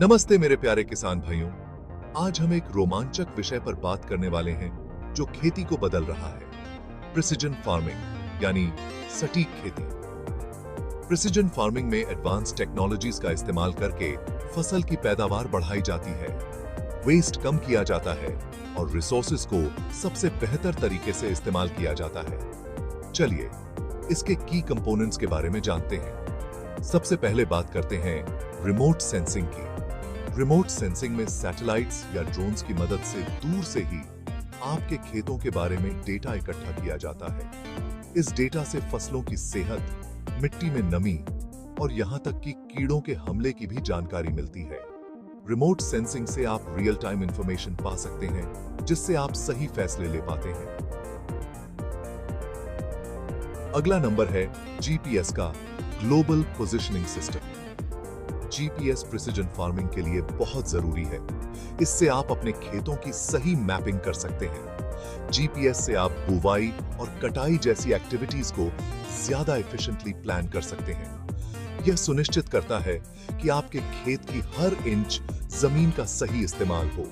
नमस्ते मेरे प्यारे किसान भाइयों। आज हम एक रोमांचक विषय पर बात करने वाले हैं जो खेती को बदल रहा है। प्रिसिजन फार्मिंग यानी सटीक खेती। प्रिसिजन फार्मिंग में एडवांस टेक्नोलॉजीज का इस्तेमाल करके फसल की पैदावार बढ़ाई जाती है, वेस्ट कम किया जाता है और रिसोर्सेज को सबसे बेहतर तरीके से इस्तेमाल किया जाता है। चलिए इसके की कंपोनेंट्स के बारे में जानते हैं। सबसे पहले बात करते हैं रिमोट सेंसिंग की। रिमोट सेंसिंग में सैटेलाइट्स या ड्रोन्स की मदद से दूर से ही आपके खेतों के बारे में डेटा इकट्ठा किया जाता है। इस डेटा से फसलों की सेहत, मिट्टी में नमी और यहां तक कि कीड़ों के हमले की भी जानकारी मिलती है। रिमोट सेंसिंग से आप रियल टाइम इंफॉर्मेशन पा सकते हैं, जिससे आप सही फैसले ले पाते हैं। अगला नंबर है जीपीएस का global positioning system. GPS precision farming के लिए बहुत जरूरी है। इससे आप अपने खेतों की सही मैपिंग कर सकते हैं। जीपीएस से आप बुवाई और कटाई जैसी एक्टिविटीज को ज्यादा एफिशिएंटली प्लान कर सकते हैं। यह सुनिश्चित करता है कि आपके खेत की हर इंच जमीन का सही इस्तेमाल हो।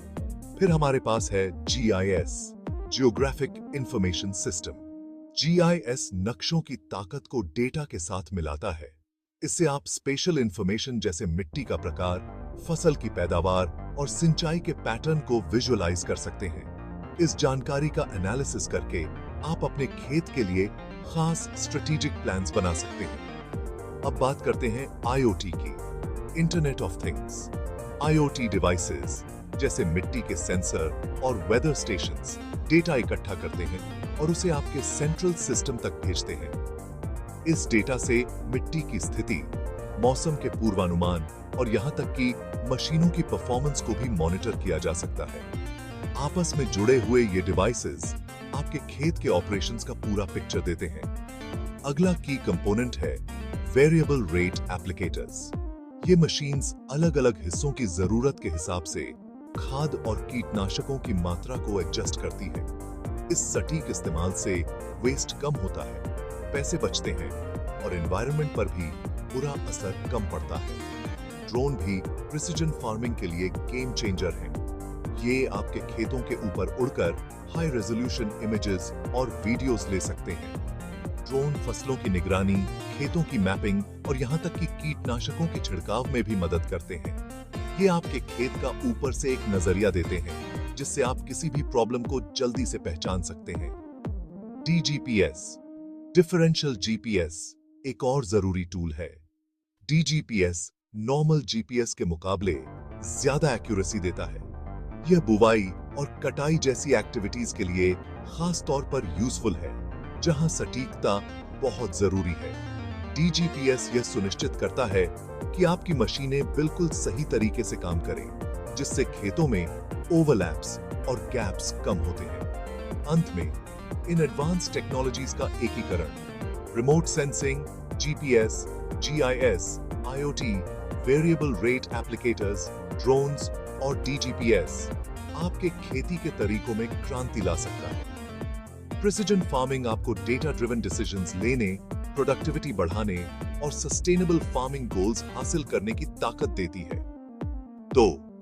फिर हमारे पास है GIS, geographic information system. GIS नक्शों की ताकत को डेटा के साथ मिलाता है। इससे आप स्पेशल इंफॉर्मेशन जैसे मिट्टी का प्रकार, फसल की पैदावार और सिंचाई के पैटर्न को विजुअलाइज कर सकते हैं। इस जानकारी का एनालिसिस करके आप अपने खेत के लिए खास स्ट्रेटेजिक प्लान्स बना सकते हैं। अब बात करते हैं आईओटी की, internet of things. IoT devices जैसे मिट्टी के सेंसर और वेदर स्टेशंस डेटा इकट्ठा करते हैं और उसे आपके सेंट्रल सिस्टम तक भेजते हैं। इस डेटा से मिट्टी की स्थिति, मौसम के पूर्वानुमान और यहां तक कि मशीनों की परफॉर्मेंस को भी मॉनिटर किया जा सकता है। आपस में जुड़े हुए ये डिवाइसेस आपके खेत के ऑपरेशंस का पूरा पिक्चर देते हैं। अगला की कंपोनेंट है वेरिएबल रेट एप्लीकेटर्स। ये मशीन्स अलग-अलग हिस्सों की जरूरत के हिसाब से खाद और कीटनाशकों की मात्रा को एडजस्ट करती है। इस सटीक इस्तेमाल से वेस्ट कम होता है, पैसे बचते हैं और एनवायरनमेंट पर भी बुरा असर कम पड़ता है। ड्रोन भी प्रिसिजन फार्मिंग के लिए गेम चेंजर हैं। ये आपके खेतों के ऊपर उड़कर हाई रेजोल्यूशन इमेजेस और वीडियोस ले सकते हैं। ड्रोन फसलों की निगरानी, खेतों की मैपिंग और यहां तक कि कीटनाशकों के छिड़काव में भी मदद करते हैं। ये आपके खेत का ऊपर से एक नजरिया देते हैं, जिससे आप किसी भी प्रॉब्लम को जल्दी से पहचान सकते हैं। डीजीपीएस, डिफरेंशियल जीपीएस एक और जरूरी टूल है। डीजीपीएस नॉर्मल जीपीएस के मुकाबले ज्यादा एक्यूरेसी देता है। यह बुवाई और कटाई जैसी एक्टिविटीज के लिए खास तौर पर यूजफुल है, जहां सटीकता बहुत जरूरी है। डीजीपीएस यह सुनिश्चित करता है कि आपकी मशीनें बिल्कुल सही तरीके से काम करें, जिससे खेतों में ओवरलैप्स और गैप्स कम होते हैं। अंत में इन एडवांस टेक्नोलॉजीज का एकीकरण, remote sensing, GPS, GIS, IoT, variable rate applicators, drones और डीजीपीएस आपके खेती के तरीकों में क्रांति ला सकता है। प्रिसिजन फार्मिंग आपको डेटा ड्रिवन डिसीजंस लेने, प्रोडक्टिविटी बढ़ाने और सस्टेनेबल फार्मिंग गोल्स हासिल करने की ताकत देती है। तो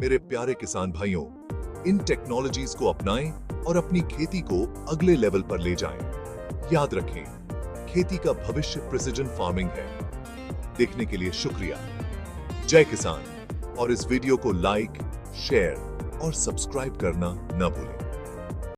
मेरे प्यारे किसान भाइयों, इन टेक्नोलॉजीज को अपनाएं और अपनी खेती को अगले लेवल पर ले जाएं। याद रखें, खेती का भविष्य प्रिसिजन फार्मिंग है। देखने के लिए शुक्रिया। जय किसान। और इस वीडियो को लाइक, शेयर और सब्सक्राइब करना न भूलें।